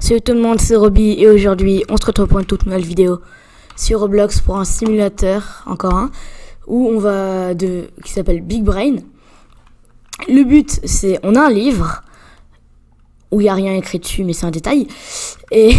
Salut tout le monde, c'est Roby et aujourd'hui on se retrouve pour une toute nouvelle vidéo sur Roblox pour un simulateur, encore un, où on va qui s'appelle Big Brain. Le but c'est, on a un livre où il n'y a rien écrit dessus mais c'est un détail et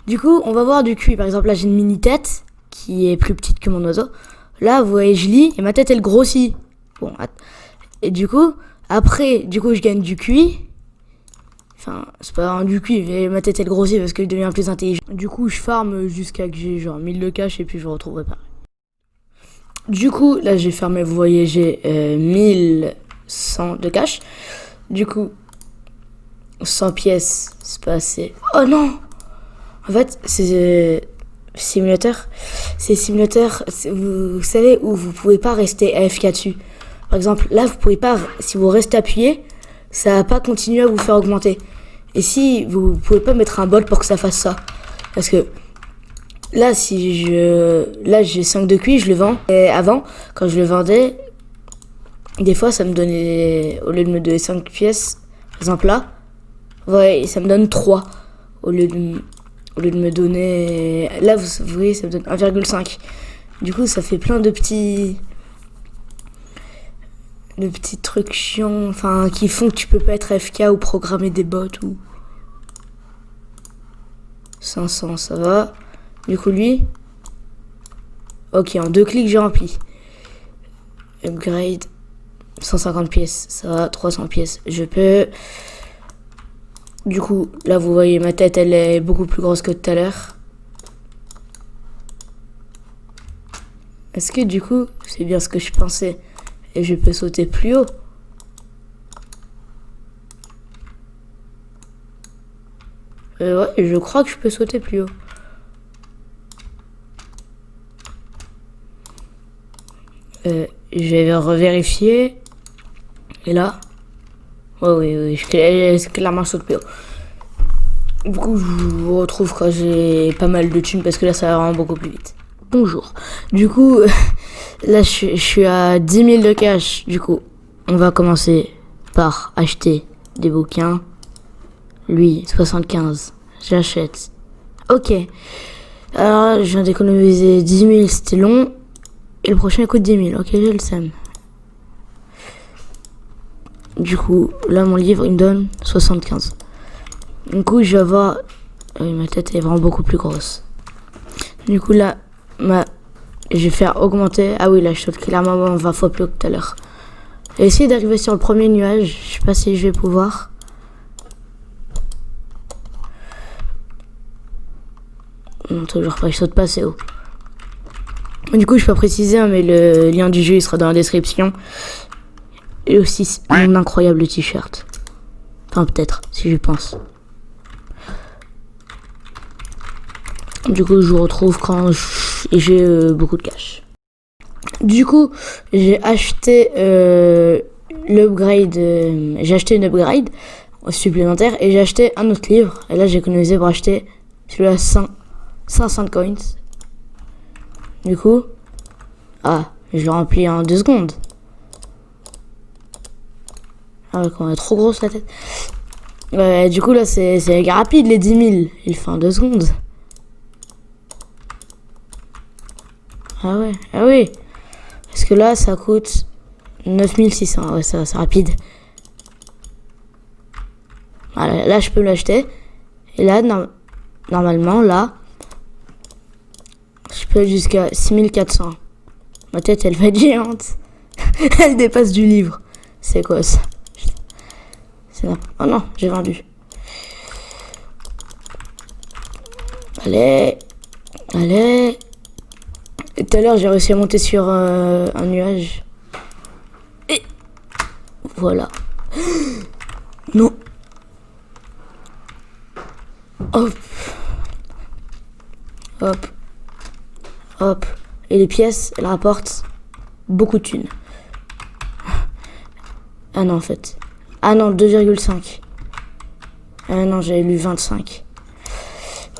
du coup on va voir du QI. Par exemple là j'ai une mini tête qui est plus petite que mon oiseau. Là vous voyez je lis et ma tête elle grossit. Bon, et du coup après je gagne du QI. Enfin, c'est pas un du QI, mais ma tête elle grossit parce qu'elle devient plus intelligente. Du coup, je farm jusqu'à que j'ai genre 1000 de cash et puis je retrouverai pas. Du coup, là j'ai farmé, vous voyez, j'ai 1100 de cash. Du coup, 100 pièces, c'est pas assez. Oh non! En fait, c'est simulateur. C'est simulateur, vous savez, où vous pouvez pas rester AFK dessus. Par exemple, là vous pouvez pas, si vous restez appuyé, ça va pas continuer à vous faire augmenter. Et si vous pouvez pas mettre un bot pour que ça fasse ça. Parce que là, là j'ai 5 de QI, je le vends. Et avant, quand je le vendais, des fois ça me donnait, au lieu de me donner 5 pièces, par exemple là, ouais, ça me donne 3. Au lieu de me donner, là vous voyez, ça me donne 1,5. Du coup, ça fait plein de petits trucs chiants, enfin, qui font que tu peux pas être FK ou programmer des bots ou... 500, ça va. Du coup, lui... Ok, en 2 clics, j'ai rempli. Upgrade. 150 pièces, ça va. 300 pièces, je peux. Du coup, là, vous voyez, ma tête, elle est beaucoup plus grosse que tout à l'heure. Est-ce que, du coup, c'est bien ce que je pensais? Et je peux sauter plus haut. Ouais, je crois que je peux sauter plus haut. Je vais revérifier. Et là. Oui, je clairement saute plus haut. Du coup, je vous retrouve quand j'ai pas mal de thunes parce que là, ça va vraiment beaucoup plus vite. Bonjour. Du coup, là, je suis à 10 000 de cash. Du coup, on va commencer par acheter des bouquins. Lui, 75. J'achète. Ok. Alors, je viens d'économiser 10 000, c'était long. Et le prochain coûte 10 000. Ok, j'ai le seum. Du coup, là, mon livre, il me donne 75. Du coup, je vais avoir... Oui, ma tête est vraiment beaucoup plus grosse. Du coup, là, je vais faire augmenter. Ah oui, là, je saute clairement 20 fois plus haut que tout à l'heure. J'ai essayé d'arriver sur le premier nuage. Je sais pas si je vais pouvoir. Non, toujours pas, je saute pas assez haut. Du coup, je peux préciser, hein, mais le lien du jeu il sera dans la description. Et aussi mon incroyable t-shirt. Enfin, peut-être, si je pense. Du coup, je vous retrouve quand j'ai beaucoup de cash. Du coup, j'ai acheté l'upgrade. J'ai acheté une upgrade supplémentaire et j'ai acheté un autre livre. Et là, j'ai économisé pour acheter celui-là 500 coins. Du coup, je le remplis en 2 secondes. Ah ouais, quand on est trop grosse la tête. Du coup, là, c'est rapide les 10 000. Il fait en 2 secondes. Ah oui. Parce que là, ça coûte 9600. Ouais, ça c'est rapide. Voilà, là, je peux l'acheter. Et là, normalement, là, je peux jusqu'à 6400. Ma tête, elle va être géante. Elle dépasse du livre. C'est quoi ça? Oh non, j'ai vendu. Allez. Et tout à l'heure, j'ai réussi à monter sur un nuage. Et voilà. Non. Hop. Et les pièces, elles rapportent beaucoup de thunes. Ah non, en fait. Ah non, 2,5. Ah non, j'avais lu 25.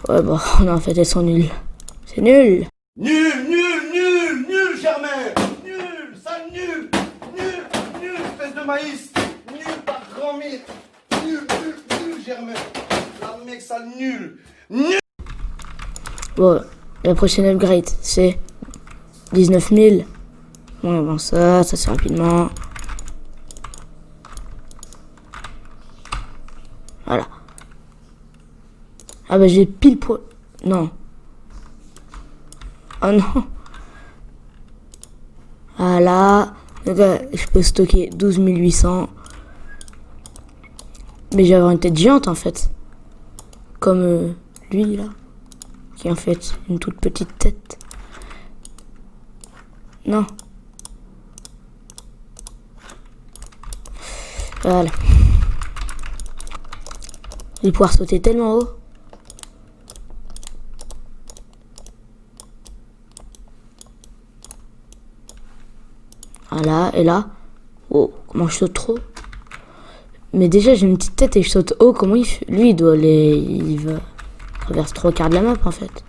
Ouais, bon, non, en fait, elles sont nulles. C'est nul. Nul, Germain. Nul, sale nul, espèce de maïs. Nul par grand mille. Nul, Germain. sale mec, sale nul. Nul. Bon, la prochaine upgrade, c'est 19 000. Ouais, bon, ça c'est rapidement. Voilà. Ah bah j'ai pile poil. Non. Oh non. Voilà. Donc, je peux stocker 12 800. Mais j'ai avoir une tête géante en fait. Comme lui là. Qui est en fait une toute petite tête. Non. Voilà. Je vais pouvoir sauter tellement haut. Voilà, et là. Oh, comment je saute trop? Mais déjà, j'ai une petite tête et je saute haut. Comment il fait? Lui, il doit aller. Il va traverse 3/4 de la map en fait.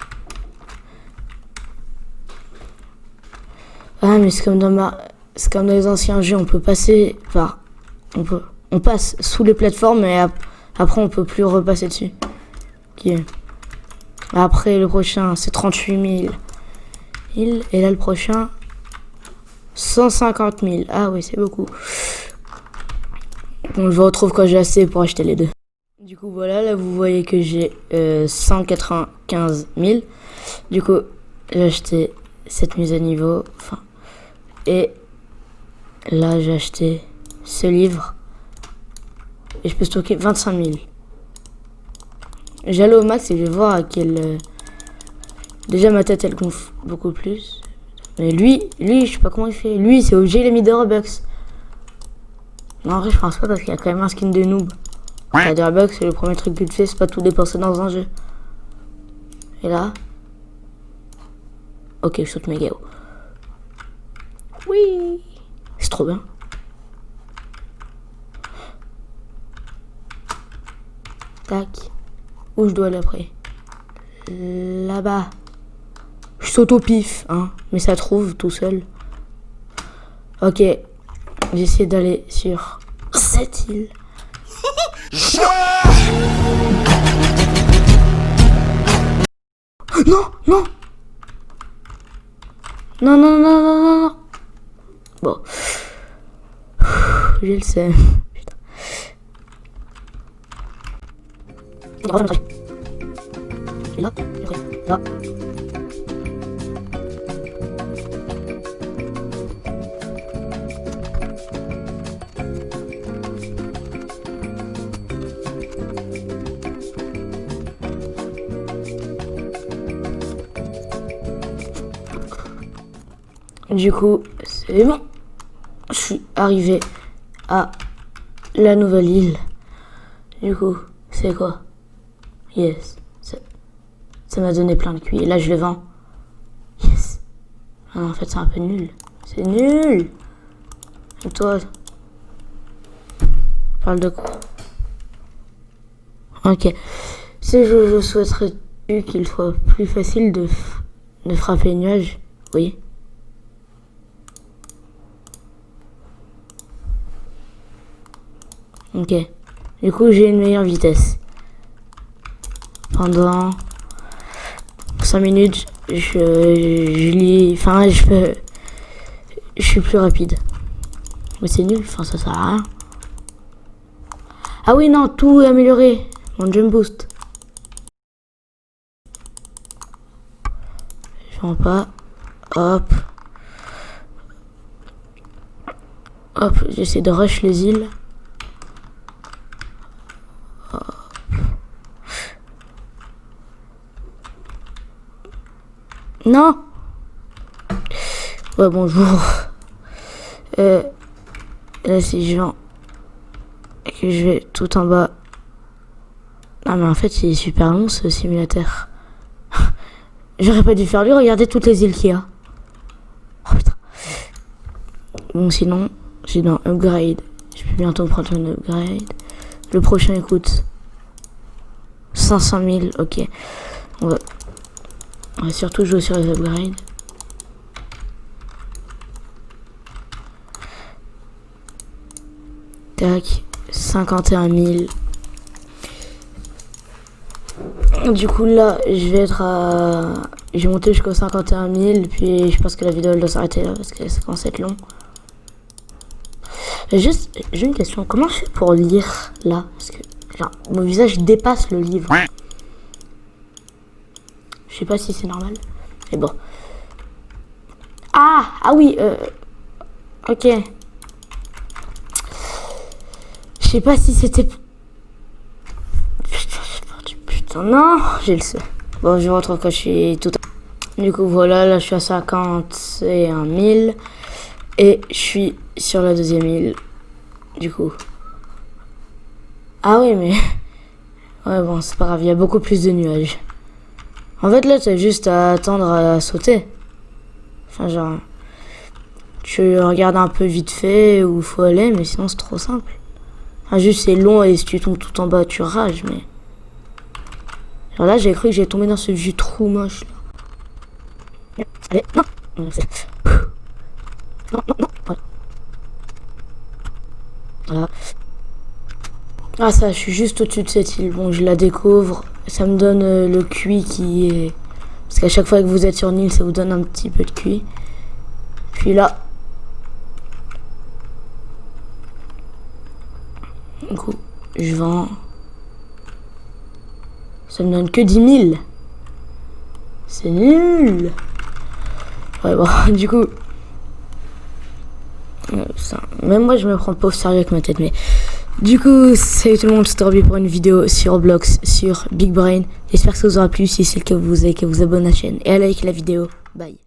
Ah, mais c'est comme c'est comme dans les anciens jeux, on peut passer par. On passe sous les plateformes et après on peut plus repasser dessus. Okay. Après le prochain c'est 38 000. Et là le prochain 150 000. Ah oui, c'est beaucoup. Bon, je retrouve quand j'ai assez pour acheter les deux. Du coup voilà, là vous voyez que j'ai 195 000. Du coup j'ai acheté cette mise à niveau. Enfin, et là j'ai acheté ce livre. Et je peux stocker 25 000. J'allais au max et je vais voir à quel... Déjà ma tête elle gonfle beaucoup plus. Mais lui je sais pas comment il fait. Lui c'est obligé il a mis des Robux. Non en vrai je pense pas parce qu'il y a quand même un skin de noob. La des Robux c'est le premier truc que tu fais, c'est pas tout dépenser dans un jeu. Et là... Ok, je saute méga haut. Oui. C'est trop bien. Tac. Où je dois aller après? Là-bas. Je saute au pif, hein. Mais ça trouve tout seul. Ok. J'essaie d'aller sur cette île. Non, non. Non, non, non, non, non, non. Bon. Je le sais. Et là, là. Du coup, c'est bon. Je suis arrivé à la nouvelle île. Du coup, c'est quoi? Yes. Ça m'a donné plein de QI. Et là, je le vends. Yes. Ah non, en fait, c'est un peu nul. C'est nul. Et toi, parle de quoi? Ok. Si je souhaiterais qu'il soit plus facile de frapper les nuages. Oui. Ok. Du coup, j'ai une meilleure vitesse. Pendant 5 minutes, je lis. Enfin, je suis plus rapide. Mais c'est nul, enfin, ça sert à rien. Ah oui, non, tout est amélioré. Mon jump boost. Je vends pas. Hop. Hop, j'essaie de rush les îles. Non. Ouais, bonjour. Là, si je vends et que je vais tout en bas. Ah, mais en fait, il est super long ce simulateur. J'aurais pas dû faire lui. Regardez toutes les îles qu'il y a. Oh putain. Bon, sinon, j'ai dans upgrade. Je peux bientôt prendre un upgrade. Le prochain, écoute. 500 000. Ok. On va surtout jouer sur les upgrades. Tac. 51 000. Du coup là, je vais être à... J'ai monté jusqu'au 51 000, puis je pense que la vidéo elle doit s'arrêter là parce que ça commence à être long. Juste, j'ai une question, comment je fais pour lire là? Parce que genre, mon visage dépasse le livre. Je sais pas si c'est normal, mais bon. Ah oui, ok. Je sais pas si c'était... Putain, non, j'ai le seum. Bon, je rentre quand je suis tout... Du coup, voilà, là, je suis à 51 000. Et je suis sur la deuxième île. Du coup. Ah oui, mais... Ouais, bon, c'est pas grave, il y a beaucoup plus de nuages. En fait, là, tu as juste à attendre à sauter. Enfin, genre... Tu regardes un peu vite fait où faut aller, mais sinon, c'est trop simple. Enfin, juste, c'est long et si tu tombes tout en bas, tu rages, mais... Alors là, j'ai cru que j'ai tombé dans ce vieux trou moche, là. Allez, non. Non, voilà. Voilà. Ah ça, je suis juste au-dessus de cette île. Bon, je la découvre. Ça me donne le QI qui est... Parce qu'à chaque fois que vous êtes sur une île, ça vous donne un petit peu de QI. Puis là... Du coup, je vends... Ça me donne que 10 000. C'est nul. Ouais, bon, du coup... Ça, même moi, je me prends pas au sérieux avec ma tête, mais... Du coup, salut tout le monde, c'était Roby pour une vidéo sur Roblox, sur Big Brain. J'espère que ça vous aura plu. Si c'est le cas, vous avez qu'à vous abonner à la chaîne et à liker la vidéo. Bye.